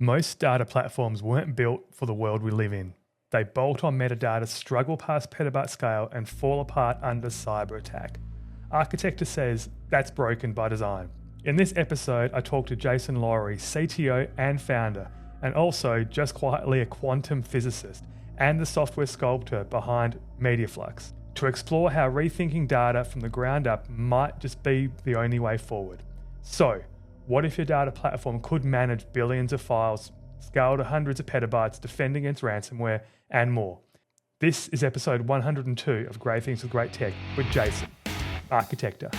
Most data platforms weren't built for the world we live in. They bolt on metadata, struggle past petabyte scale, and fall apart under cyber attack. Arcitecta says that's broken by design. In this episode, I talk to Jason Lohrey, CTO and founder, and also just quietly a quantum physicist and the software sculptor behind Mediaflux, to explore how rethinking data from the ground up might just be the only way forward. So, what if your data platform could manage billions of files, scale to hundreds of petabytes, defend against ransomware, and more? This is episode 102 of Great Things with Great Tech with Jason, Arcitecta.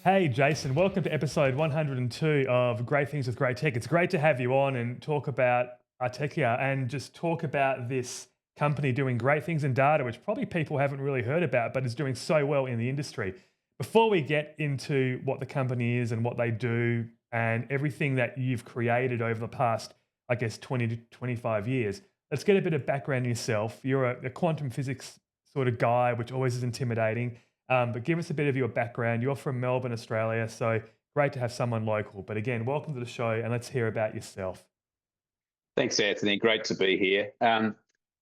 Hey Jason, welcome to episode 102 of Great Things with Great Tech. It's great to have you on and talk about Arcitecta and just talk about this company doing great things in data, which probably people haven't really heard about, but is doing so well in the industry. Before we get into what the company is and what they do and everything that you've created over the past, 20 to 25 years, let's get a bit of background on yourself. You're a quantum physics sort of guy, which always is intimidating. But give us a bit of your background. You're from Melbourne, Australia, so great to have someone local. But again, welcome to the show, and let's hear about yourself. Thanks, Anthony. Great to be here.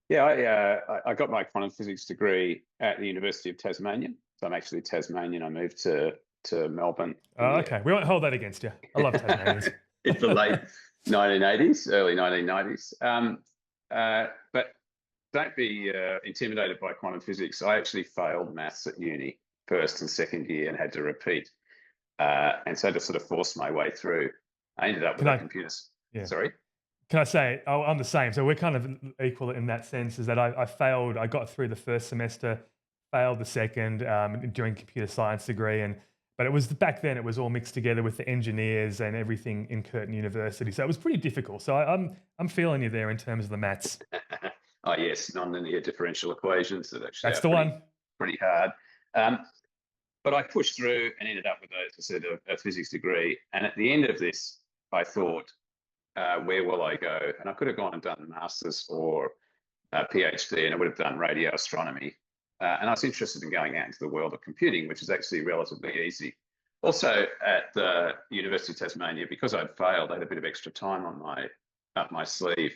I got my quantum physics degree at the University of Tasmania. So I'm actually Tasmanian. I moved to Melbourne. Oh, okay. We won't hold that against you. I love Tasmanians. In the late 1980s, early 1990s. But don't be intimidated by quantum physics. I actually failed maths at uni, first and second year, and had to repeat. And so to sort of force my way through, I ended up with computers. Yeah. Sorry? Can I say, I'm the same. So we're kind of equal in that sense, is that I failed. I got through the first semester, failed the second doing computer science degree. But it was back then, it was all mixed together with the engineers and everything in Curtin University. So it was pretty difficult. So I'm feeling you there in terms of the maths. Oh, yes, nonlinear differential equations that actually That's the one. Pretty hard. But I pushed through and ended up with, as I said, a physics degree. And at the end of this, I thought, where will I go? And I could have gone and done a master's or a PhD, and I would have done radio astronomy. And I was interested in going out into the world of computing, which is actually relatively easy. Also, at the University of Tasmania, because I'd failed, I had a bit of extra time up my sleeve.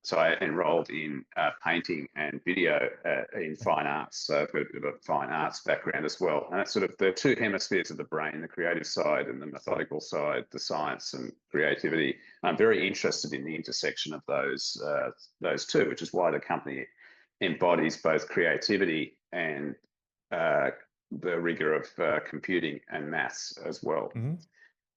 So I enrolled in painting and video in fine arts. So I've got a bit of a fine arts background as well. And that's sort of the two hemispheres of the brain, the creative side and the methodical side, the science and creativity. I'm very interested in the intersection of those two, which is why the company embodies both creativity and the rigor of computing and maths as well. Mm-hmm.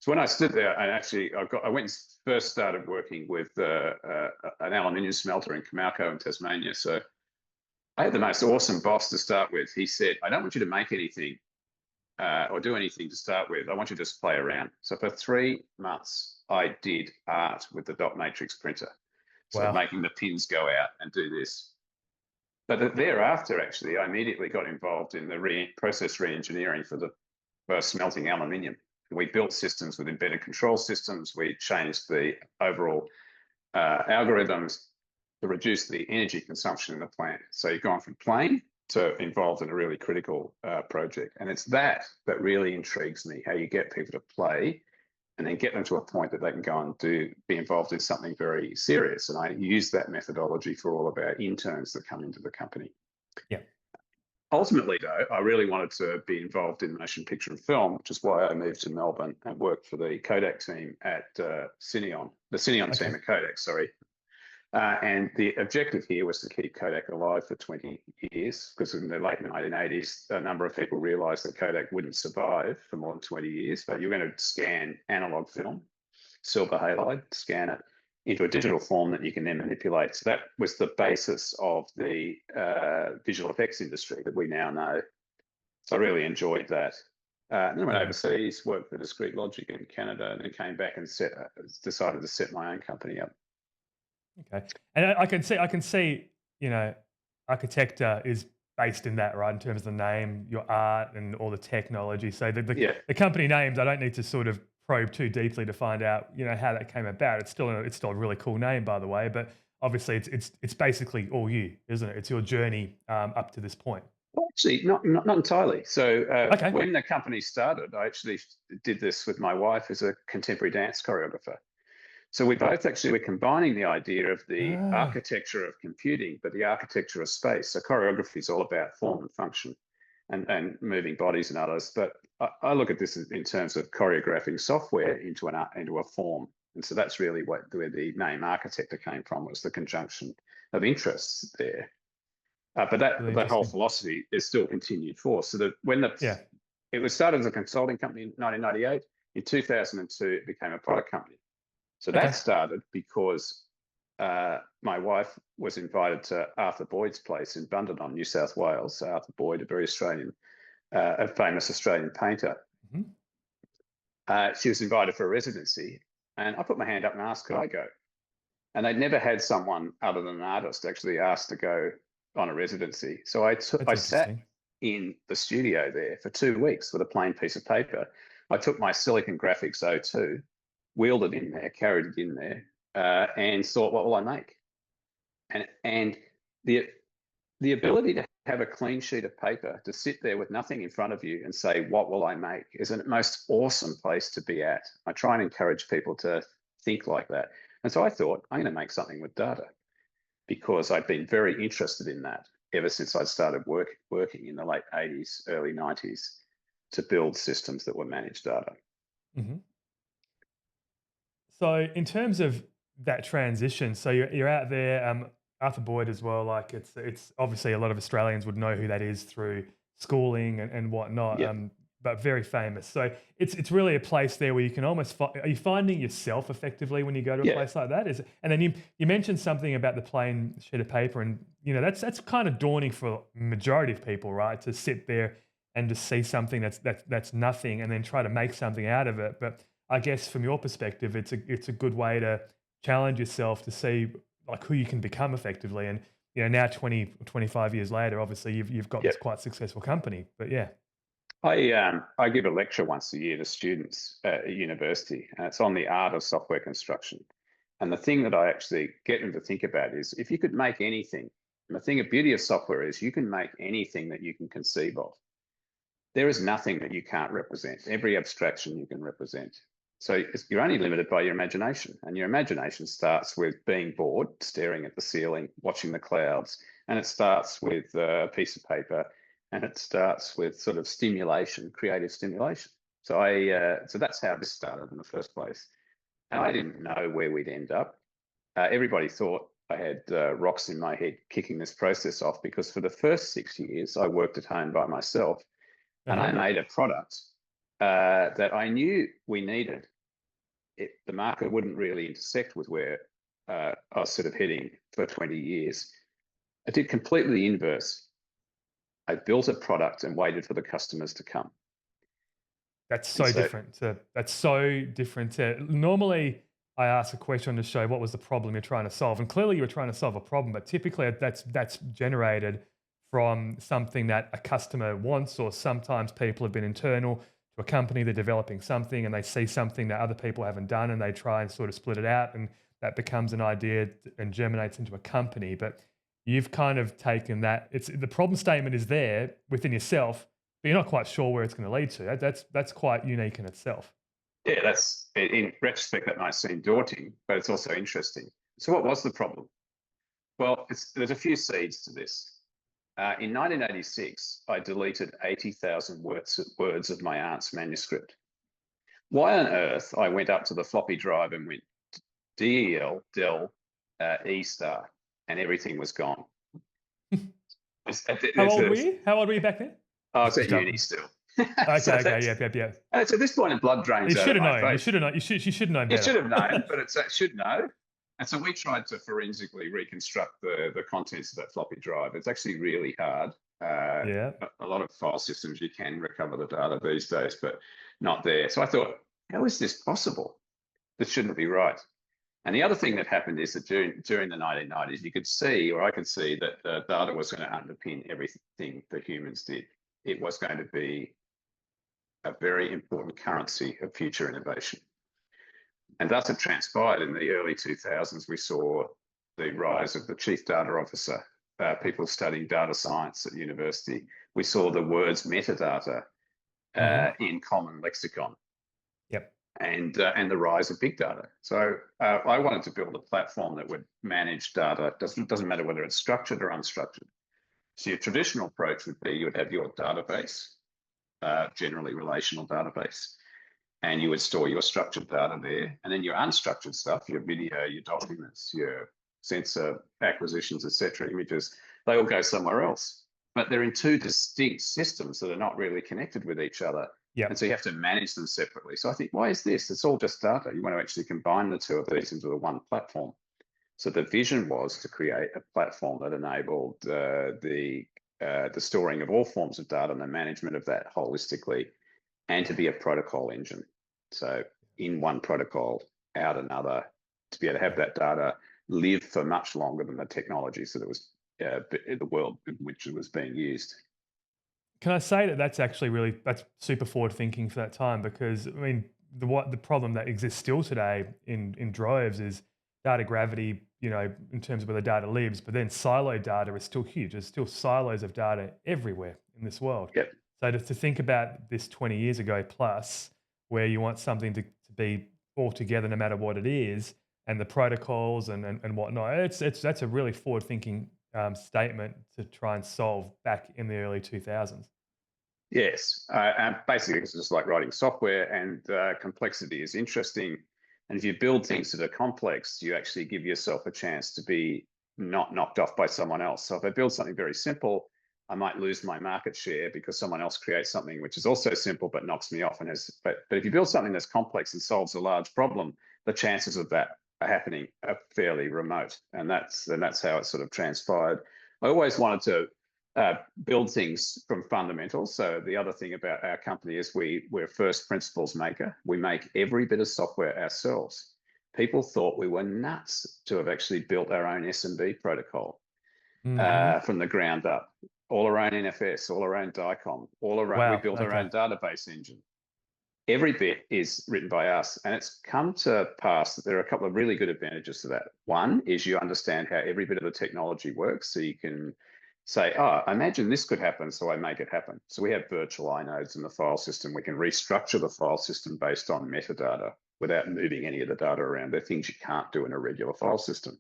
So when I stood there, I went and first started working with an aluminium smelter in Camalco in Tasmania. So I had the most awesome boss to start with. He said, I don't want you to make anything or do anything to start with. I want you to just play around. So for 3 months, I did art with the dot matrix printer. So wow. Making the pins go out and do this. But thereafter, actually, I immediately got involved in the process re-engineering for smelting aluminium. We built systems with embedded control systems. We changed the overall algorithms to reduce the energy consumption in the plant. So you've gone from plain to involved in a really critical project. And it's that really intrigues me, how you get people to play and then get them to a point that they can go and be involved in something very serious. And I use that methodology for all of our interns that come into the company. Yeah. Ultimately, though, I really wanted to be involved in motion picture and film, which is why I moved to Melbourne and worked for the Kodak team at Cineon, the Cineon team at Kodak, sorry. And the objective here was to keep Kodak alive for 20 years, because in the late 1980s, a number of people realised that Kodak wouldn't survive for more than 20 years, but you're going to scan analog film, silver halide, scan it into a digital form that you can then manipulate. So that was the basis of the visual effects industry that we now know. So I really enjoyed that. And then went overseas, worked for Discrete Logic in Canada, and then came back and decided to set my own company up. Okay, and I can see, Arcitecta is based in that, right? In terms of the name, your art, and all the technology. So the company names, I don't need to sort of probe too deeply to find out, how that came about. It's still a really cool name, by the way. But obviously, it's basically all you, isn't it? It's your journey up to this point. Well, actually, not entirely. So Okay. when the company started, I actually did this with my wife as a contemporary dance choreographer. So we both actually were combining the idea of the Ah, architecture of computing, but the architecture of space. So choreography is all about form and function and moving bodies and others. But I look at this in terms of choreographing software into a form. And so that's really where the name Architecta came from, was the conjunction of interests there. But really that whole interesting. philosophy is still continued force. So that when Yeah. it was started as a consulting company in 1998, in 2002 it became a product company. So that Okay. started because my wife was invited to Arthur Boyd's place in Bundanon, New South Wales. So Arthur Boyd, a famous Australian painter. Mhm. She was invited for a residency, and I put my hand up and asked, could I go? And they'd never had someone other than an artist actually asked to go on a residency. So That's I sat interesting. in the studio there for 2 weeks with a plain piece of paper. I took my Silicon Graphics O2, wheeled it in there, carried it in there, and thought, what will I make? And the ability to have a clean sheet of paper, to sit there with nothing in front of you and say, what will I make, is the most awesome place to be at. I try and encourage people to think like that. And so I thought, I'm going to make something with data, because I'd been very interested in that ever since I'd started working in the late 80s, early 90s, to build systems that were managed data. Mhm. So in terms of that transition, so you're out there, Arthur Boyd as well. Like it's obviously a lot of Australians would know who that is through schooling and whatnot. Yep. But very famous. So it's really a place there where you can almost are you finding yourself effectively when you go to a Yeah. place like that? And then you mentioned something about the plain sheet of paper, and that's kind of daunting for majority of people, right? To sit there and to see something that's nothing, and then try to make something out of it. But I guess from your perspective, it's a good way to challenge yourself to see like who you can become effectively. And now 20 or 25 years later, obviously you've got this Yep. quite successful company. But yeah, I give a lecture once a year to students at university, and it's on the art of software construction. And the thing that I actually get them to think about is, if you could make anything, and the beauty of software is you can make anything that you can conceive of. There is nothing that you can't represent. Every abstraction you can represent. So you're only limited by your imagination, and your imagination starts with being bored, staring at the ceiling, watching the clouds, and it starts with a piece of paper, and it starts with sort of stimulation, creative stimulation. So that's how this started in the first place. And I didn't know where we'd end up. Everybody thought I had rocks in my head kicking this process off, because for the first 6 years I worked at home by myself, and I uh-huh. made a product that I knew we needed. The market wouldn't really intersect with where I was sort of heading for 20 years. I did completely the inverse. I built a product and waited for the customers to come. That's And so so, different. That's so different. Normally, I ask a question to show what was the problem you're trying to solve, and clearly you were trying to solve a problem. But typically, that's generated from something that a customer wants, or sometimes people have been internal to a company. They're developing something, and they see something that other people haven't done, and they try and sort of split it out, and that becomes an idea and germinates into a company. But you've kind of taken that. It's the problem statement is there within yourself, but you're not quite sure where it's going to lead to. That's quite unique in itself. yeah, that's in retrospect, that might seem daunting, but it's also interesting. So, what was the problem? Well, there's a few seeds to this. In 1986, I deleted 80,000 words of my aunt's manuscript. Why on earth I went up to the floppy drive and went del, E star, and everything was gone. How There's old were a, you? How old were you back then? I was Just at uni jump. still. Okay, So okay, that's, yeah. and it's at this point, blood You drains out should of have my known. You face. should have known. You should have known You better. should have known, but it should know. And so we tried to forensically reconstruct the contents of that floppy drive. It's actually really hard. Yeah, A lot of file systems, you can recover the data these days, but not there. So I thought, how is this possible? This shouldn't be right. And the other thing that happened is that during the 1990s, you could see, or I could see, that the data was going to underpin everything that humans did. It was going to be a very important currency of future innovation. And thus it transpired in the early 2000s. We saw the rise of the chief data officer people studying data science at university, we saw the words metadata in common lexicon. Yep. And the rise of big data. So I wanted to build a platform that would manage data. Doesn't matter whether it's structured or unstructured. So your traditional approach would be you would have your database, generally relational database, and you would store your structured data there. And then your unstructured stuff, your video, your documents, your sensor acquisitions, etc., images, they all go somewhere else. But they're in two distinct systems that are not really connected with each other. Yep. And so you have to manage them separately. So I think, why is this? It's all just data. You want to actually combine the two of these into the one platform. So the vision was to create a platform that enabled the storing of all forms of data and the management of that holistically, and to be a protocol engine. So in one protocol, out another, to be able to have that data live for much longer than the technologies that it was the world in which it was being used. Can I say that that's super forward thinking for that time? Because I mean, the problem that exists still today in droves is data gravity, in terms of where the data lives, but then siloed data is still huge. There's still silos of data everywhere in this world. Yep. So to think about this 20 years ago plus, where you want something to be all together no matter what it is, and the protocols and whatnot, that's a really forward thinking statement to try and solve back in the early 2000s. Yes, and basically it's just like writing software, and complexity is interesting. And if you build things that are complex, you actually give yourself a chance to be not knocked off by someone else. So if I build something very simple, I might lose my market share because someone else creates something which is also simple but knocks me off. But if you build something that's complex and solves a large problem, the chances of that are happening are fairly remote, and that's how it sort of transpired. I always wanted to build things from fundamentals. So the other thing about our company is we're first principles maker. We make every bit of software ourselves. People thought we were nuts to have actually built our own SMB protocol from the ground up. All our own NFS, all our own DICOM, all our own, we built our own database engine. Every bit is written by us, and it's come to pass that there are a couple of really good advantages to that. One is you understand how every bit of the technology works, so you can say, oh, I imagine this could happen, so I make it happen. So we have virtual inodes in the file system. We can restructure the file system based on metadata without moving any of the data around. They're things you can't do in a regular file system.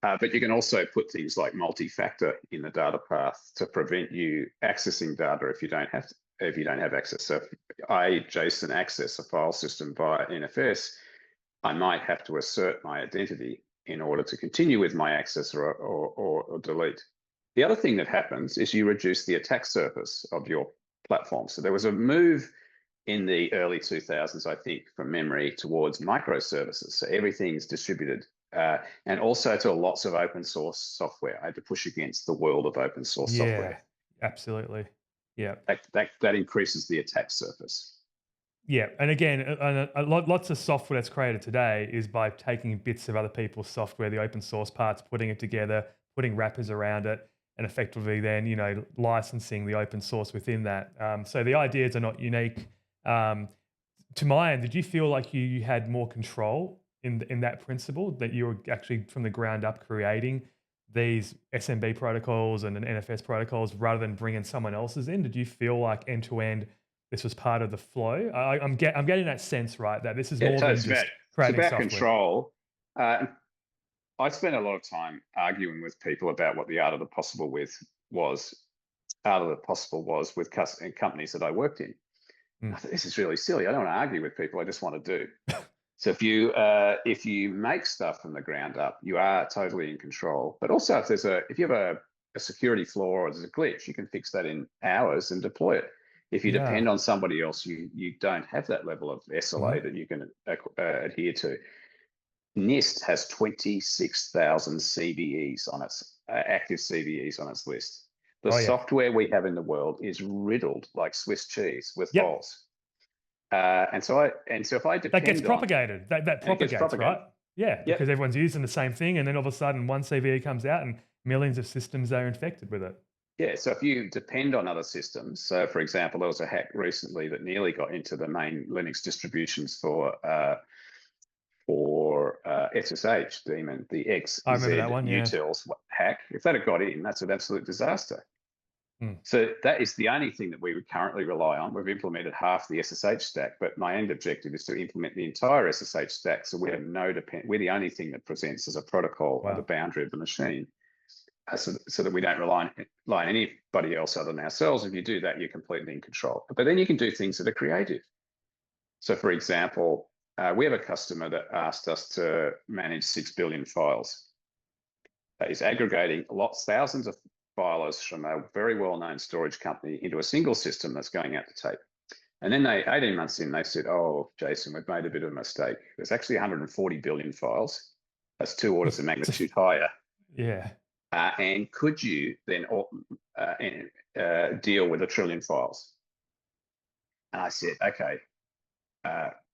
But you can also put things like multi-factor in the data path to prevent you accessing data if you don't have access. So if I, Jason, access a file system via NFS, I might have to assert my identity in order to continue with my access or delete. The other thing that happens is you reduce the attack surface of your platform. So there was a move in the early 2000s, I think, from memory, towards microservices. So everything's distributed, and also to lots of open source software. I had to push against the world of open source software. Absolutely. Yeah. That increases the attack surface. Yeah, and again, lots of software that's created today is by taking bits of other people's software, the open source parts, putting it together, putting wrappers around it, and effectively then licensing the open source within that. So the ideas are not unique. To my end, did you feel like you had more control in that principle, that you were actually from the ground up creating these SMB protocols and NFS protocols rather than bringing someone else's in? Did you feel like end to end this was part of the flow? I'm getting that sense, right, that this is more than just creating software. Control. I spent a lot of time arguing with people about what the art of the possible was with companies that I worked in. I thought, this is really silly. I don't want to argue with people. I just want to do. So if you make stuff from the ground up, you are totally in control. But also if you have a security flaw or there's a glitch, you can fix that in hours and deploy it. If you depend on somebody else, you don't have that level of SLA that you can adhere to. NIST has 26,000 CVEs on its active CVEs on its list. The software we have in the world is riddled like Swiss cheese with faults. And so if I depend that gets propagated. That propagates, right? Yeah, because everyone's using the same thing, and then all of a sudden one CVE comes out and millions of systems are infected with it. Yeah, so if you depend on other systems, so for example, there was a hack recently that nearly got into the main Linux distributions for SSH daemon, the I remember that one, yeah. XZ utils hack. If that had got in, that's an absolute disaster. Hmm. So that is the only thing that we would currently rely on. We've implemented half the SSH stack, but my end objective is to implement the entire SSH stack. So we have we're the only thing that presents as a protocol at the boundary of the machine, so that we don't rely on anybody else other than ourselves. If you do that, you're completely in control. But then you can do things that are creative. So, for example, we have a customer that asked us to manage 6 billion files. That is aggregating thousands of filers from a very well-known storage company into a single system that's going out to tape. And then 18 months in, they said, oh, Jason, we've made a bit of a mistake. There's actually 140 billion files. That's 2 orders of magnitude higher. Yeah. And could you then deal with 1 trillion files? And I said, okay,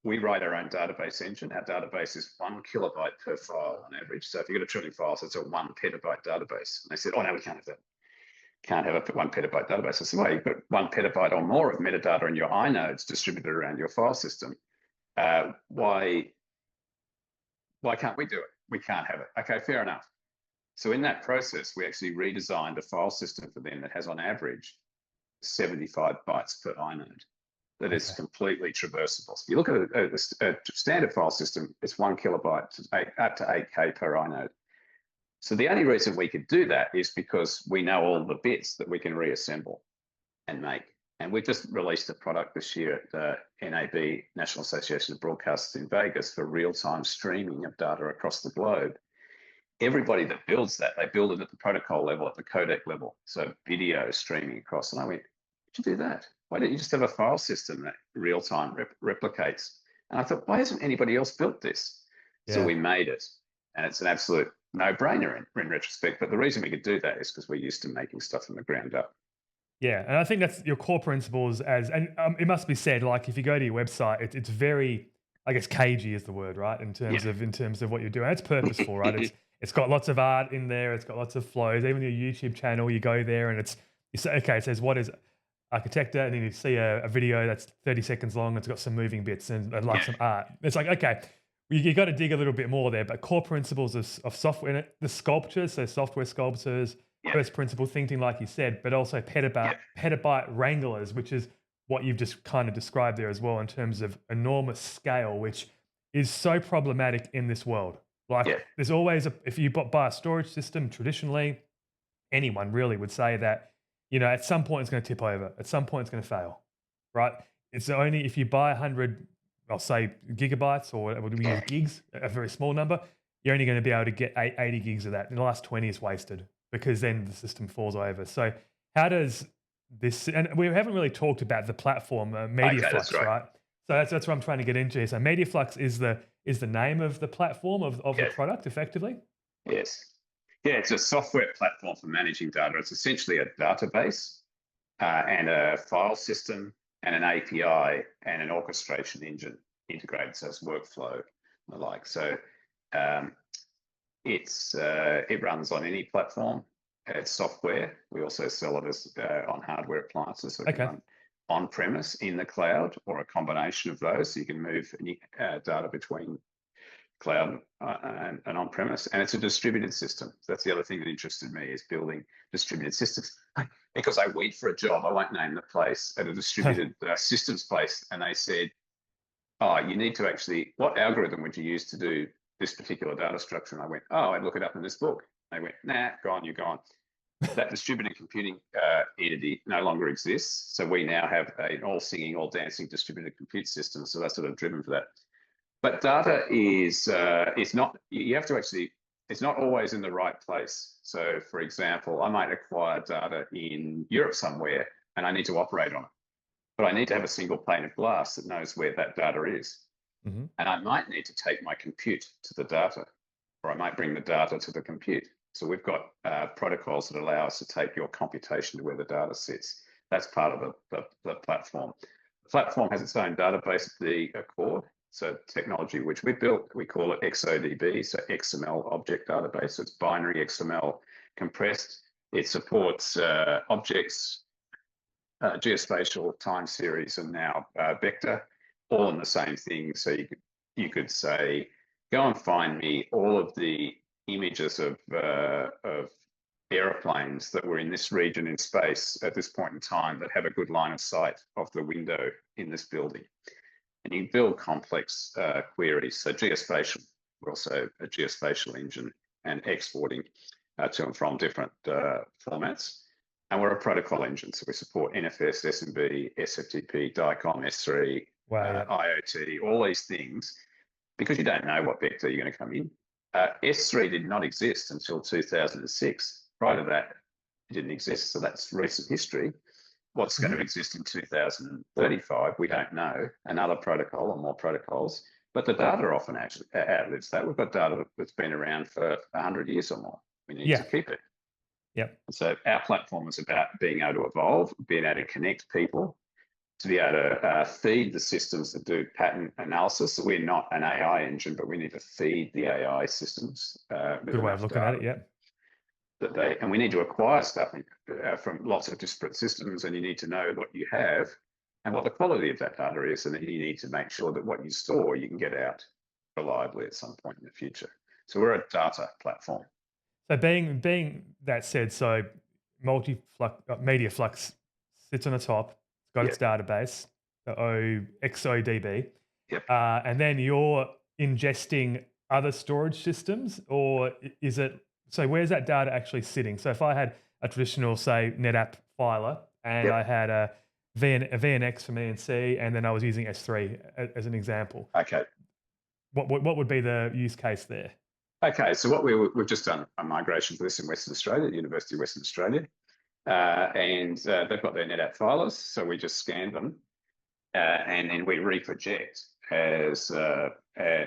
we write our own database engine. Our database is 1 kilobyte per file on average. So if you've got 1 trillion files, it's a 1 petabyte database. And they said, oh, no, we can't have that. Can't have a 1 petabyte database. I said, well, you've got 1 petabyte or more of metadata in your inodes distributed around your file system. Why can't we do it? We can't have it. Okay, fair enough. So in that process, we actually redesigned a file system for them that has on average 75 bytes per inode. That is completely traversable. So if you look at a standard file system, it's 1 kilobyte up to 8K per inode. So the only reason we could do that is because we know all the bits that we can reassemble and make. And we've just released a product this year at the NAB, National Association of Broadcasters in Vegas, for real-time streaming of data across the globe. Everybody that builds that, they build it at the protocol level, at the codec level. So video streaming across. And I went, would you do that? Why don't you just have a file system that real-time replicates? And I thought, why hasn't anybody else built this? Yeah. So we made it. And it's an absolute no-brainer in retrospect. But the reason we could do that is because we're used to making stuff from the ground up. Yeah, and I think that's your core principles. And it must be said, like if you go to your website, it's very, I guess, cagey is the word, right? In terms of what you're doing, it's purposeful, right? It's got lots of art in there. It's got lots of flows. Even your YouTube channel, you go there and you say, okay, it says what is Arcitecta, and then you see a video that's 30 seconds long. It's got some moving bits and like some art. It's like, okay, you got to dig a little bit more there. But core principles of software, the sculptures, so software sculptors, first principle thinking, like you said, but also petabyte wranglers, which is what you've just kind of described there as well in terms of enormous scale, which is so problematic in this world. Like there's always, if you buy a storage system, traditionally, anyone really would say that, you know, at some point it's going to tip over. At some point it's going to fail, right? It's only if you buy 100, I'll say gigabytes, or we use gigs, a very small number, you're only going to be able to get 80 gigs of that. And the last 20 is wasted because then the system falls over. So how does this, and we haven't really talked about the platform, Mediaflux, right? So that's what I'm trying to get into here. So Mediaflux is the name of the platform of the product, effectively? Yes. Yeah, it's a software platform for managing data. It's essentially a database and a file system and an API and an orchestration engine integrated, so it's workflow and the like. So it runs on any platform. It's software. We also sell it as on hardware appliances. So it can run on-premise, in the cloud, or a combination of those. So you can move data between cloud and on-premise, and it's a distributed system. So that's the other thing that interested me, is building distributed systems. Because I wait for a job, I won't name the place, at a distributed systems place, and they said, oh, you need to actually, what algorithm would you use to do this particular data structure? And I went, oh, I'd look it up in this book. They went, nah, gone, you're gone. That distributed computing entity no longer exists. So we now have an all singing, all dancing distributed compute system. So that's sort of driven for that. But data is not, you have to actually, it's not always in the right place. So for example, I might acquire data in Europe somewhere and I need to operate on it. But I need to have a single pane of glass that knows where that data is. Mm-hmm. And I might need to take my compute to the data, or I might bring the data to the compute. So we've got protocols that allow us to take your computation to where the data sits. That's part of the platform. The platform has its own database at the core. So technology which we built, we call it XODB, so XML object database. So it's binary XML compressed. It supports objects, geospatial, time series, and now vector, all in the same thing. So you could say, go and find me all of the images of aeroplanes that were in this region in space at this point in time that have a good line of sight of the window in this building. And you build complex queries. So geospatial, we're also a geospatial engine and exporting to and from different formats. And we're a protocol engine. So we support NFS, SMB, SFTP, DICOM, S3, IoT, all these things, because you don't know what vector you're going to come in. S3 did not exist until 2006. Prior to that, it didn't exist. So that's recent history. What's going to exist in 2035, we don't know. Another protocol or more protocols. But the data often actually outlives that. We've got data that's been around for 100 years or more. We need to keep it. Yep. So our platform is about being able to evolve, being able to connect people, to be able to feed the systems that do pattern analysis. So we're not an AI engine, but we need to feed the AI systems. Good way of looking at it, yeah. And we need to acquire stuff from lots of disparate systems, and you need to know what you have and what the quality of that data is, and then you need to make sure that what you store, you can get out reliably at some point in the future. So we're a data platform. So being that said, so Mediaflux sits on the top, it's got its database, the XODB, and then you're ingesting other storage systems, or is it, so where's that data actually sitting? So if I had a traditional, say, NetApp filer, and I had a VNX from ENC, and then I was using S3 as an example. Okay. What would be the use case there? Okay, so what we've just done a migration for this in Western Australia, the University of Western Australia, and they've got their NetApp filers, so we just scan them, and then we reproject as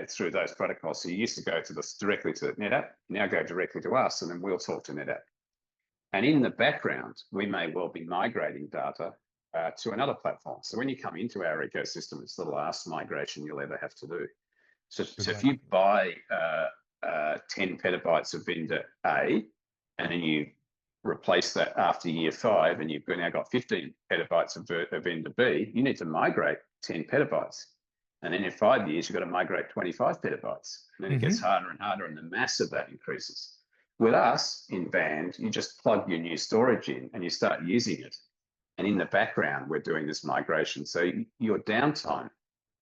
through those protocols. So you used to go to directly to NetApp, now go directly to us, and then we'll talk to NetApp. And in the background, we may well be migrating data to another platform. So when you come into our ecosystem, it's the last migration you'll ever have to do. So if you buy 10 petabytes of vendor A, and then you replace that after year 5, and you've now got 15 petabytes of vendor B, you need to migrate 10 petabytes. And then in 5 years, you've got to migrate 25 petabytes. And then it gets harder and harder, and the mass of that increases. With us in Band, you just plug your new storage in and you start using it. And in the background, we're doing this migration. So your downtime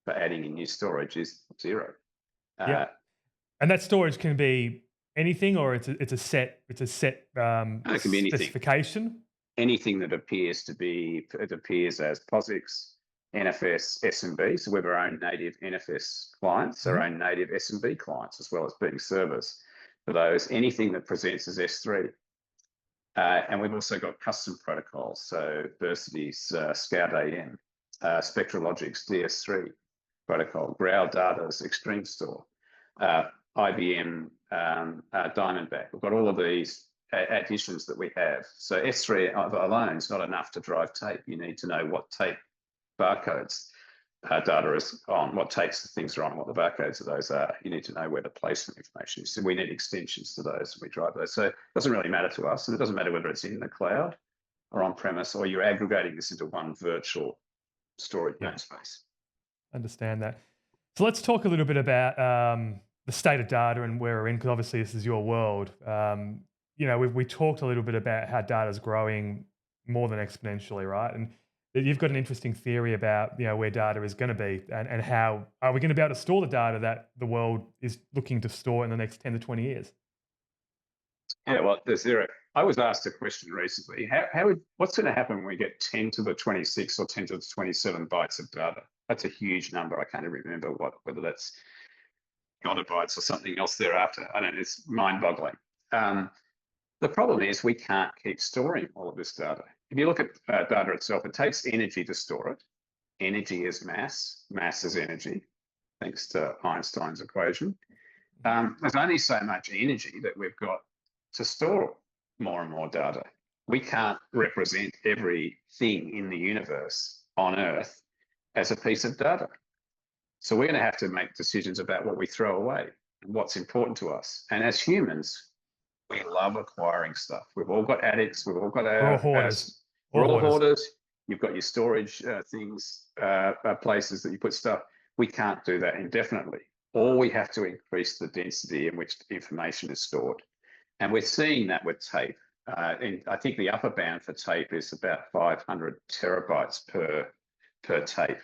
for adding in new storage is 0. And that storage can be anything, or it's a set it can be anything. Specification. Anything that appears as POSIX, NFS, SMB. So we have our own native NFS clients, our own native SMB clients, as well as being servers for those. Anything that presents as S3. And we've also got custom protocols. So Versity's Scout AM, Spectralogic's DS3 protocol, Growl Data's Extreme Store, IBM Diamondback. We've got all of these additions that we have. So S3 alone is not enough to drive tape. You need to know what tape barcodes data is on, what tapes things are on, what the barcodes of those are. You need to know where the placement information is. So we need extensions to those, and we drive those. So it doesn't really matter to us, and it doesn't matter whether it's in the cloud or on premise, or you're aggregating this into one virtual storage namespace. Understand that. So let's talk a little bit about the state of data and where we're in, because obviously this is your world. We talked a little bit about how data is growing more than exponentially, right? And you've got an interesting theory about where data is going to be, and how are we going to be able to store the data that the world is looking to store in the next 10 to 20 years? Yeah, well, there's 0. I was asked a question recently. What's going to happen when we get 10 to the 26 or 10 to the 27 bytes of data? That's a huge number. I can't even remember whether that's gigabytes or something else thereafter. I don't know. It's mind-boggling. The problem is we can't keep storing all of this data. If you look at data itself, it takes energy to store it. Energy is mass. Mass is energy, thanks to Einstein's equation. There's only so much energy that we've got to store more and more data. We can't represent everything in the universe on Earth as a piece of data. So we're going to have to make decisions about what we throw away and what's important to us. And as humans, we love acquiring stuff. We've all got addicts. We've all got our hoarders. We're all hoarders. You've got your storage things, places that you put stuff. We can't do that indefinitely. or we have to increase the density in which information is stored. And we're seeing that with tape. And I think the upper bound for tape is about 500 terabytes per tape.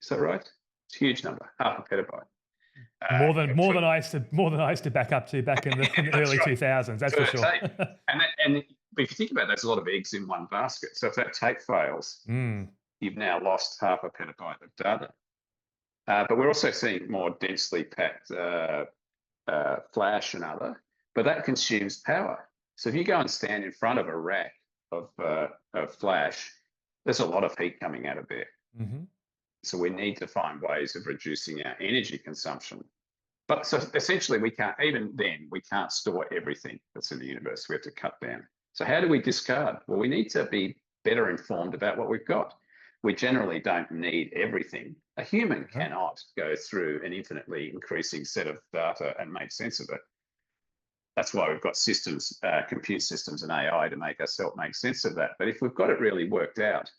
Is that right? It's a huge number, half a petabyte. More than I used to back up to back in the early right. 2000s. That's for sure. Tape. and if you think about it, there's a lot of eggs in one basket. So if that tape fails, you've now lost half a petabyte of data. But we're also seeing more densely packed flash and other, but that consumes power. So if you go and stand in front of a rack of flash, there's a lot of heat coming out of there. So we need to find ways of reducing our energy consumption. But so essentially we can't store everything that's in the universe. We have to cut down. So how do we discard? Well, we need to be better informed about what we've got. We generally don't need everything. A human cannot go through an infinitely increasing set of data and make sense of it. That's why we've got systems, compute systems and AI to make us help make sense of that. But if we've got it really worked out,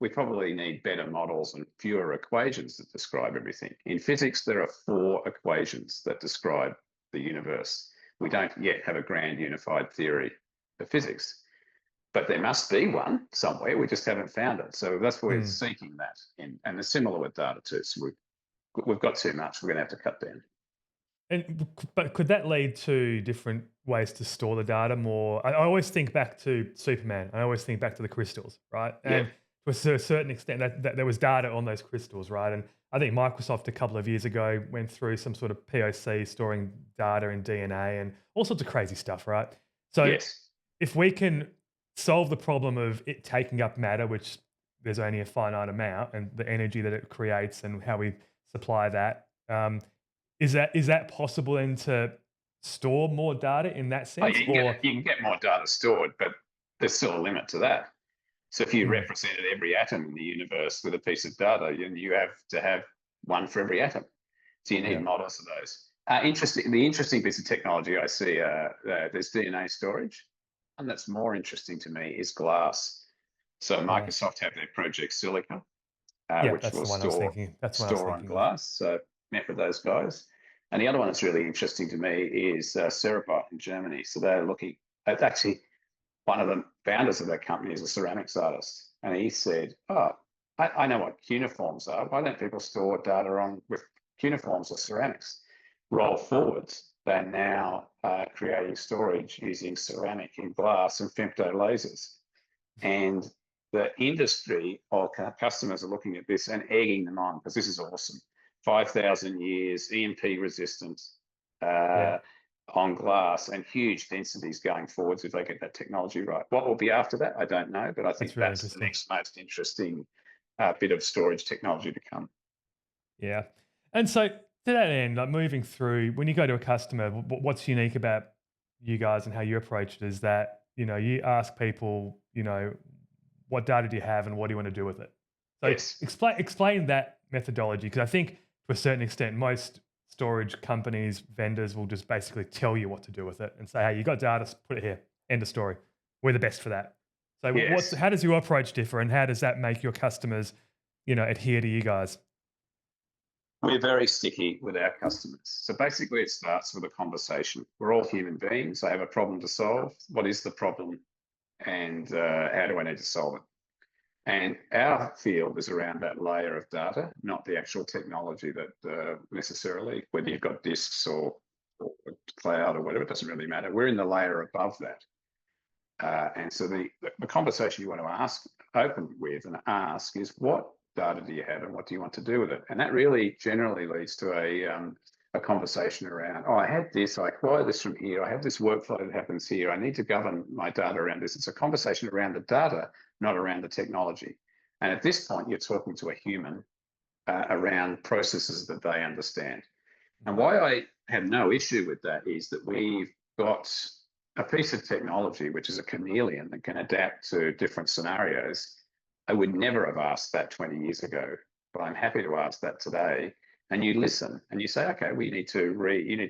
we probably need better models and fewer equations that describe everything. In physics, there are 4 equations that describe the universe. We don't yet have a grand unified theory for physics, but there must be one somewhere. We just haven't found it. So that's why we're seeking that. And it's similar with data too. So we've got too much. We're going to have to cut down. But could that lead to different ways to store the data more? I always think back to Superman. I always think back to the crystals, right? And to a certain extent, that there was data on those crystals, right? And I think Microsoft a couple of years ago went through some sort of POC storing data in DNA and all sorts of crazy stuff, right? So if we can solve the problem of it taking up matter, which there's only a finite amount, and the energy that it creates and how we supply that, is that possible then to store more data in that sense? You can get more data stored, but there's still a limit to that. So if you represented every atom in the universe with a piece of data, you have to have one for every atom. So you need models of those. The interesting piece of technology I see, there's DNA storage. And that's more interesting to me is glass. So Microsoft have their project Silica, which will store on glass. So met with those guys. And the other one that's really interesting to me is Cerebite in Germany. So they're looking at actually one of the founders of that company is a ceramics artist. And he said, I know what cuneiforms are. Why don't people store data with cuneiforms or ceramics? Roll forwards, they're now creating storage using ceramic and glass and femto lasers. And the industry or customers are looking at this and egging them on because this is awesome. 5,000 years, EMP resistance on glass and huge densities going forwards if they get that technology right. What will be after that, I don't know, but I think that's the next most interesting bit of storage technology to come. Yeah. And so to that end, like moving through, when you go to a customer, what's unique about you guys and how you approach it is that, you ask people, what data do you have and what do you want to do with it? So explain that methodology, because I think to a certain extent, most storage companies, vendors will just basically tell you what to do with it and say, hey, you got data, put it here, end of story. We're the best for that. So how does your approach differ and how does that make your customers, adhere to you guys? We're very sticky with our customers. So basically it starts with a conversation. We're all human beings. I have a problem to solve. What is the problem? And how do I need to solve it? And our field is around that layer of data, not the actual technology that necessarily, whether you've got disks or cloud or whatever, it doesn't really matter. We're in the layer above that. And so the conversation you want to open with and ask is, what data do you have and what do you want to do with it? And that really generally leads to a conversation around, I had this, I acquired this from here, I have this workflow that happens here, I need to govern my data around this. It's a conversation around the data, not around the technology. And at this point, you're talking to a human around processes that they understand. And why I have no issue with that is that we've got a piece of technology which is a chameleon that can adapt to different scenarios. I would never have asked that 20 years ago, but I'm happy to ask that today. And you listen and you say, okay, you need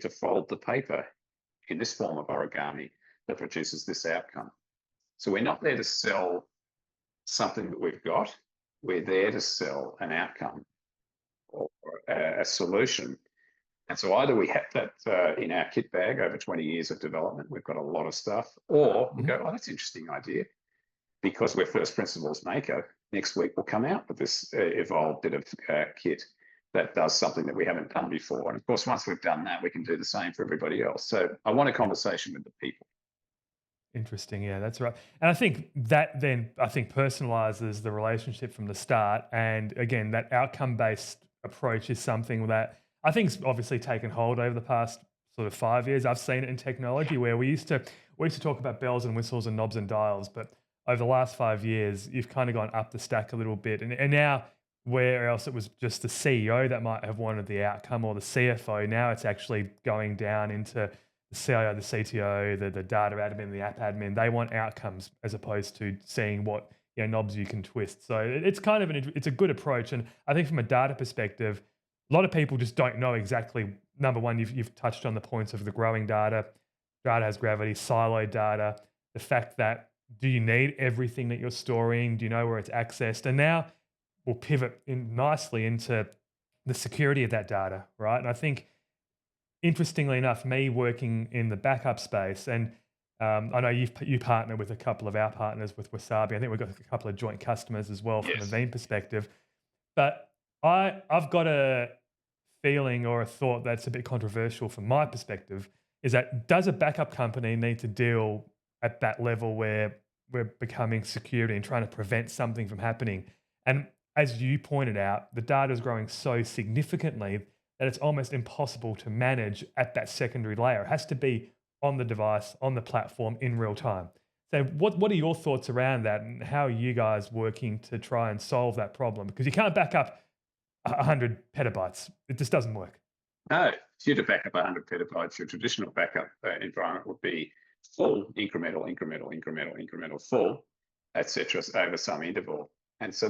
to fold the paper in this form of origami that produces this outcome. So we're not there to sell something that we've got. We're there to sell an outcome or a solution And so either we have that in our kit bag over 20 years of development, we've got a lot of stuff, or we go, oh, that's an interesting idea. Because we're first principles maker, next week we'll come out with this evolved bit of kit that does something that we haven't done before. And of course, once we've done that, we can do the same for everybody else. So I want a conversation with the people. Interesting. Yeah, that's right. And I think that then, personalizes the relationship from the start. And again, that outcome-based approach is something that I think's obviously taken hold over the past sort of 5 years. I've seen it in technology where we used to talk about bells and whistles and knobs and dials, but over the last 5 years, you've kind of gone up the stack a little bit. And now, where else it was just the CEO that might have wanted the outcome, or the CFO, now it's actually going down into the CIO, the CTO, the data admin, the app admin. They want outcomes as opposed to seeing what knobs you can twist. So it's kind of it's a good approach. And I think from a data perspective, a lot of people just don't know exactly. Number one, you've touched on the points of the growing data. Data has gravity, siloed data. The fact that, do you need everything that you're storing? Do you know where it's accessed? And now we'll pivot in nicely into the security of that data, right? And I think, interestingly enough, me working in the backup space, and I know you partner with a couple of our partners with Wasabi. I think we've got a couple of joint customers as well from a Veeam perspective. But I've got a feeling or a thought that's a bit controversial from my perspective, is that, does a backup company need to deal at that level where we're becoming security and trying to prevent something from happening? And as you pointed out, the data is growing so significantly that it's almost impossible to manage at that secondary layer. It has to be on the device, on the platform, in real time. So what are your thoughts around that, and how are you guys working to try and solve that problem? Because you can't back up 100 petabytes. It just doesn't work. No, if you to back up 100 petabytes, your traditional backup environment would be full, incremental, full, etc., over some interval. And so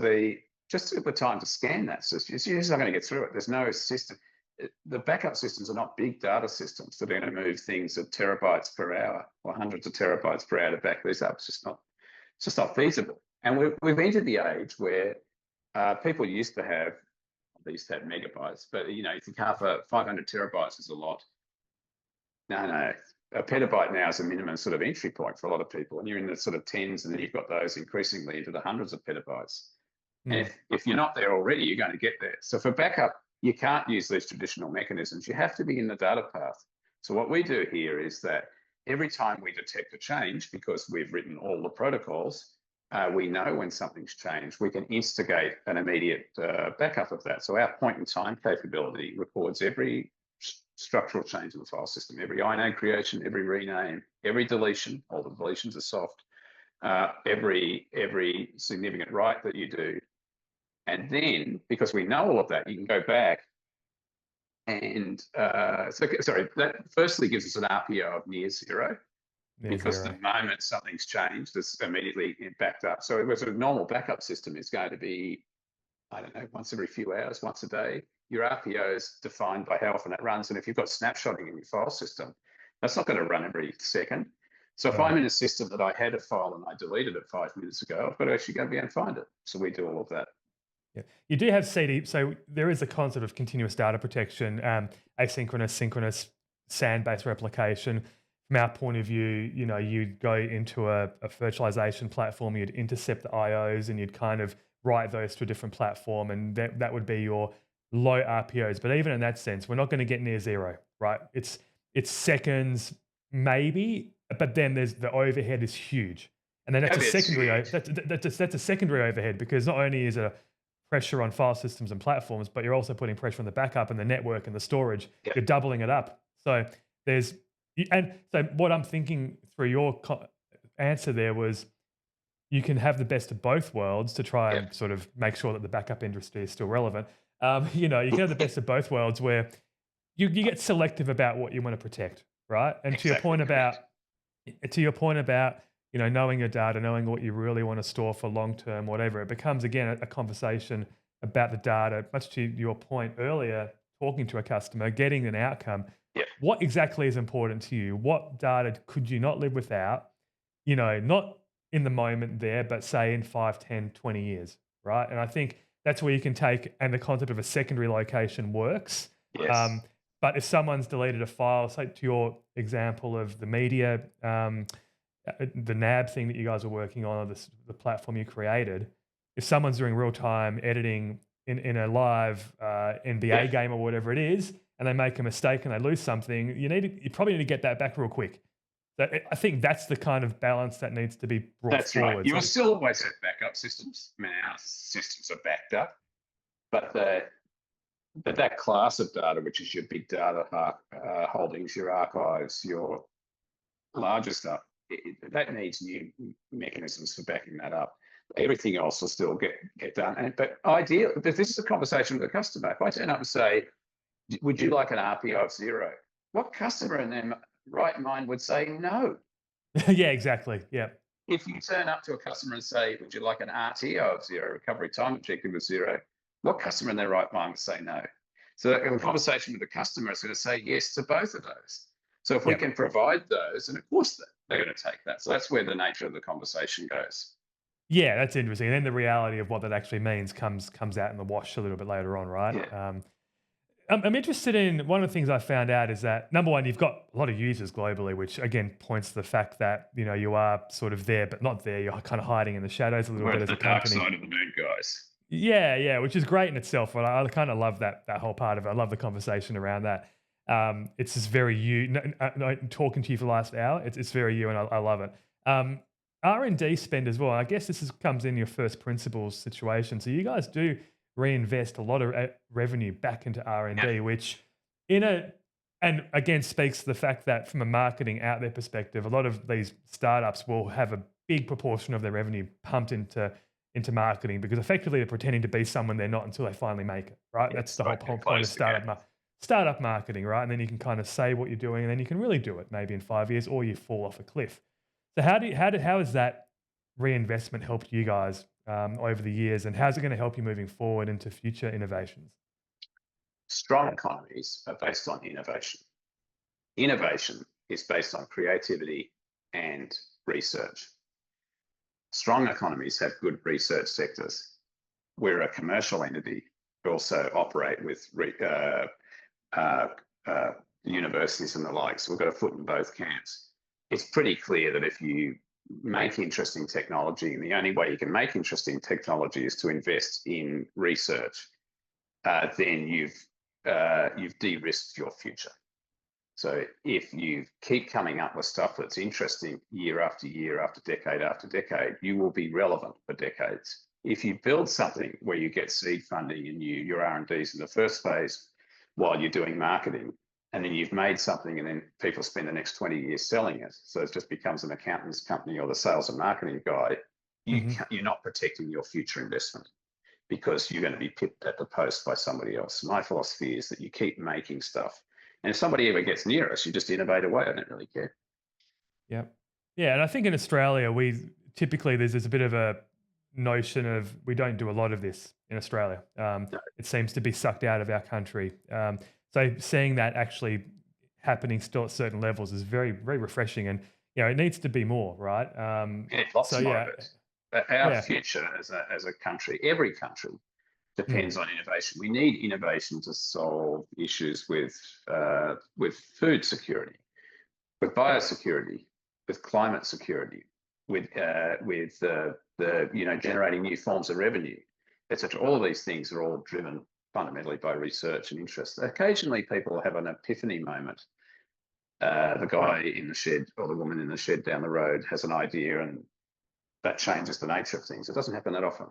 just took the time to scan that system. You're just not going to get through it. There's no system. The backup systems are not big data systems that are going to move things at terabytes per hour or hundreds of terabytes per hour to back these up. It's just not feasible. And we've entered the age where people used to have megabytes, but you think 500 terabytes is a lot. No, a petabyte now is a minimum sort of entry point for a lot of people, and you're in the sort of tens, and then you've got those increasingly into the hundreds of petabytes. And if you're not there already, you're going to get there. So for backup, you can't use these traditional mechanisms. You have to be in the data path. So what we do here is that every time we detect a change, because we've written all the protocols, we know when something's changed. We can instigate an immediate backup of that. So our point-in-time capability records every structural change in the file system, every inode creation, every rename, every deletion. All the deletions are soft. Every significant write that you do. And then, because we know all of that, you can go back and, that firstly gives us an RPO of near zero, because the moment something's changed, it's immediately backed up. So it was a normal backup system is going to be, I don't know, once every few hours, once a day. Your RPO is defined by how often it runs. And if you've got snapshotting in your file system, that's not going to run every second. So if I'm in a system that I had a file and I deleted it 5 minutes ago, I've got to actually go and find it. So we do all of that. Yeah, you do have CD. So there is a concept of continuous data protection, asynchronous, synchronous, SAN-based replication. From our point of view, you'd go into a virtualization platform, you'd intercept the IOs, and you'd kind of write those to a different platform, and that would be your low RPOs. But even in that sense, we're not going to get near zero, right? It's seconds, maybe, but then there's the overhead is huge, and then that's a secondary. That's a secondary overhead, because not only is it a pressure on file systems and platforms, but you're also putting pressure on the backup and the network and the storage. You're doubling it up. So so what I'm thinking through your answer there was, you can have the best of both worlds to try and sort of make sure that the backup industry is still relevant. You can have the best of both worlds, where you get selective about what you want to protect, right? And to your point about knowing your data, knowing what you really want to store for long term, whatever, it becomes again a conversation about the data. Much to your point earlier, talking to a customer, getting an outcome. What exactly is important to you? What data could you not live without? Not in the moment there, but say in 5, 10, 20 years, right? And I think that's where you can take, and the concept of a secondary location works. But if someone's deleted a file, say to your example of the media, the NAB thing that you guys are working on, or the platform you created, if someone's doing real time editing in a live NBA game or whatever it is, and they make a mistake and they lose something, you probably need to get that back real quick. So I think that's the kind of balance that needs to be brought forward. Right. You will still always have backup systems. I mean, our systems are backed up, but that class of data, which is your big data holdings, your archives, your larger stuff, that needs new mechanisms for backing that up. Everything else will still get done. But ideally, this is a conversation with the customer. If I turn up and say, would you like an RPO of 0? What customer in their right mind would say no? Yeah, exactly. Yeah. If you turn up to a customer and say, would you like an RTO of 0, recovery time objective of 0, what customer in their right mind would say no? So the conversation with the customer is going to say yes to both of those. So if we can provide those, and of course they're going to take that. So that's where the nature of the conversation goes. Yeah, that's interesting. And then the reality of what that actually means comes out in the wash a little bit later on, right? Yeah. I'm interested in, one of the things I found out is that, number one, you've got a lot of users globally, which again points to the fact that, you are sort of there, but not there. You're kind of hiding in the shadows a little bit as a company. Dark side of the moon, guys. Yeah, which is great in itself. Right? I kind of love that whole part of it. I love the conversation around that. It's just very you. Talking to you for the last hour, it's very you, and I love it. R&D spend as well. I guess this comes in your first principles situation. So you guys do reinvest a lot of revenue back into R&D, which and again speaks to the fact that from a marketing out there perspective, a lot of these startups will have a big proportion of their revenue pumped into marketing, because effectively they're pretending to be someone they're not until they finally make it, right? That's the whole point of startup marketing, right? And then you can kind of say what you're doing, and then you can really do it maybe in 5 years, or you fall off a cliff. So how has that reinvestment helped you guys over the years, and how's it going to help you moving forward into future innovations? Strong economies are based on innovation. Innovation is based on creativity and research. Strong economies have good research sectors. We're a commercial entity. We also operate with universities and the like. So we've got a foot in both camps. It's pretty clear that if you make interesting technology, and the only way you can make interesting technology is to invest in research, then you've de-risked your future. So if you keep coming up with stuff that's interesting year after year, after decade, you will be relevant for decades. If you build something where you get seed funding and your R&D's in the first phase while you're doing marketing, and then you've made something and then people spend the next 20 years selling it, so it just becomes an accountant's company or the sales and marketing guy, you're not protecting your future investment, because you're going to be pipped at the post by somebody else. My philosophy is that you keep making stuff. And if somebody ever gets near us, you just innovate away. I don't really care. Yeah. And I think in Australia, we typically, there's a bit of a notion of, we don't do a lot of this in Australia. No. It seems to be sucked out of our country. So seeing that actually happening still at certain levels is very, very refreshing. And, it needs to be more, right? Lots more of it. Our future as a country, every country, depends on innovation. We need innovation to solve issues with food security, with biosecurity, with climate security, with generating new forms of revenue, etc. All of these things are all driven fundamentally by research and interest. Occasionally, people have an epiphany moment. The guy in the shed or the woman in the shed down the road has an idea, and that changes the nature of things. It doesn't happen that often.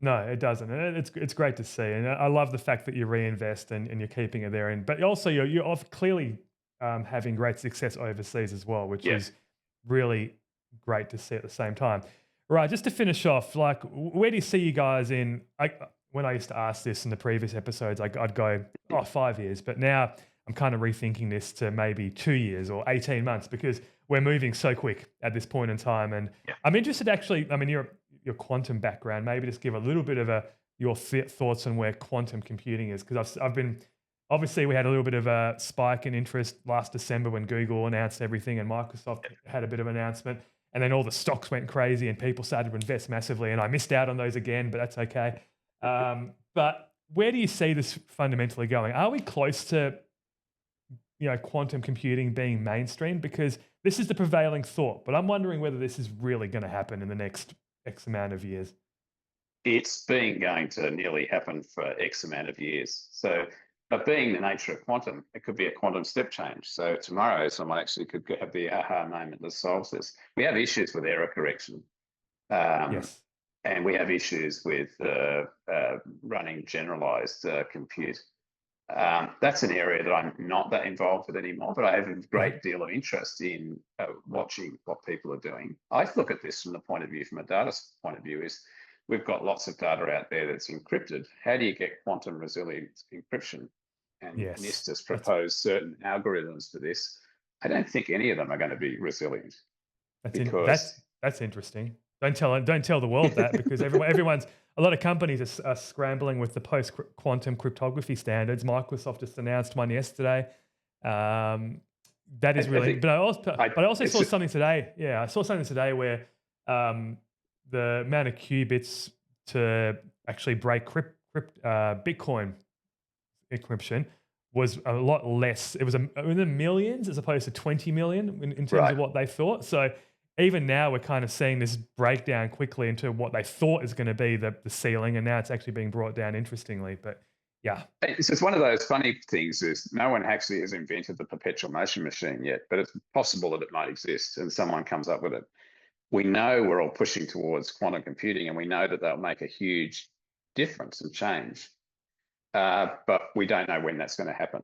No, it doesn't. And it's great to see. And I love the fact that you reinvest and you're keeping it there. But also you're clearly having great success overseas as well, which is really great to see at the same time. Right, just to finish off, like, where do you see you guys in, when I used to ask this in the previous episodes, I'd go, 5 years. But now I'm kind of rethinking this to maybe 2 years or 18 months, because we're moving so quick at this point in time. And I'm interested, actually, I mean, your quantum background, maybe just give a little bit of your thoughts on where quantum computing is, because I've been, obviously we had a little bit of a spike in interest last December when Google announced everything and Microsoft had a bit of an announcement, and then all the stocks went crazy and people started to invest massively, and I missed out on those again, but that's okay. But where do you see this fundamentally going? Are we close to quantum computing being mainstream? Because this is the prevailing thought, but I'm wondering whether this is really going to happen in the next X amount of years. It's been going to nearly happen for X amount of years. So, but being the nature of quantum, it could be a quantum step change. So tomorrow, someone actually could have the aha moment that solves this. We have issues with error correction. Yes. And we have issues with running generalized compute. That's an area that I'm not that involved with anymore, but I have a great deal of interest in watching what people are doing. I look at this from the point of view, from a data point of view, is we've got lots of data out there that's encrypted. How do you get quantum resilient encryption? And NIST has proposed certain algorithms for this. I don't think any of them are going to be resilient. That's interesting. Don't tell the world that, because a lot of companies are scrambling with the post-quantum cryptography standards. Microsoft just announced one yesterday. That is really. But I also saw something today. Yeah, I saw something today where the amount of qubits to actually break Bitcoin encryption was a lot less. It was in the millions as opposed to 20 million in terms of what they thought. So even now we're kind of seeing this breakdown quickly into what they thought is going to be the ceiling, and now it's actually being brought down, interestingly. But yeah. It's one of those funny things is no one actually has invented the perpetual motion machine yet, but it's possible that it might exist and someone comes up with it. We know we're all pushing towards quantum computing, and we know that they'll make a huge difference and change. But we don't know when that's going to happen.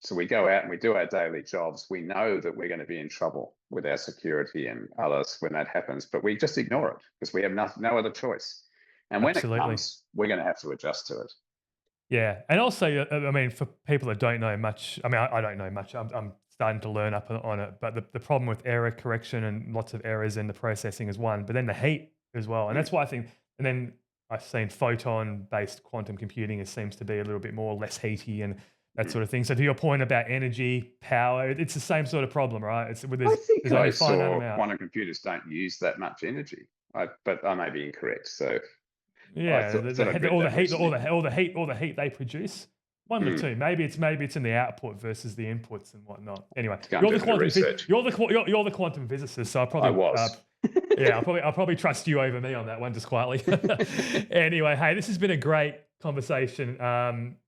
So we go out and we do our daily jobs. We know that we're going to be in trouble with our security and others when that happens, but we just ignore it because we have no other choice. And when it comes, we're going to have to adjust to it. Yeah. And also, I mean, for people that don't know much, I mean, I don't know much. I'm starting to learn up on it. But the problem with error correction and lots of errors in the processing is one, but then the heat as well. And that's why I think, and then I've seen photon-based quantum computing, it seems to be a little bit more less heaty and that sort of thing. So to your point about energy, power, it's the same sort of problem, right? I think I saw quantum computers don't use that much energy, but I may be incorrect. So yeah, all the heat they produce. One of the two. Maybe it's in the output versus the inputs and whatnot. Anyway, you're the quantum physicist, so I'll probably trust you over me on that one, just quietly. Anyway, hey, this has been a great conversation.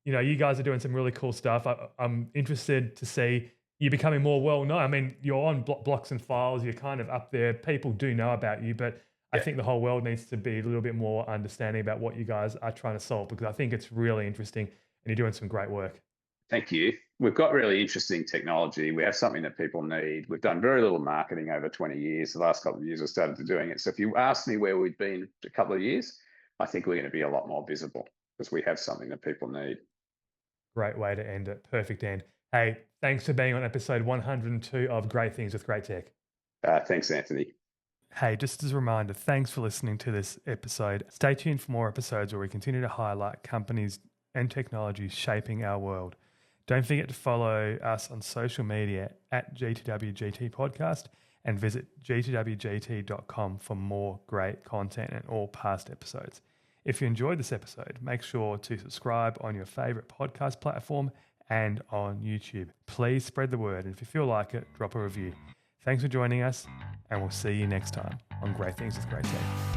You guys are doing some really cool stuff. I'm interested to see you becoming more well known. I mean, you're on blocks and files. You're kind of up there. People do know about you, but I think the whole world needs to be a little bit more understanding about what you guys are trying to solve, because I think it's really interesting and you're doing some great work. Thank you. We've got really interesting technology. We have something that people need. We've done very little marketing over 20 years. The last couple of years, I started doing it. So if you ask me where we've been a couple of years, I think we're going to be a lot more visible because we have something that people need. Great way to end it. Perfect end. Hey, thanks for being on episode 102 of Great Things with Great Tech. Thanks, Anthony. Hey, just as a reminder, thanks for listening to this episode. Stay tuned for more episodes where we continue to highlight companies and technologies shaping our world. Don't forget to follow us on social media at GTwGT Podcast and visit GTwGT.com for more great content and all past episodes. If you enjoyed this episode, make sure to subscribe on your favorite podcast platform and on YouTube. Please spread the word, and if you feel like it, drop a review. Thanks for joining us, and we'll see you next time on Great Things with Great Tech.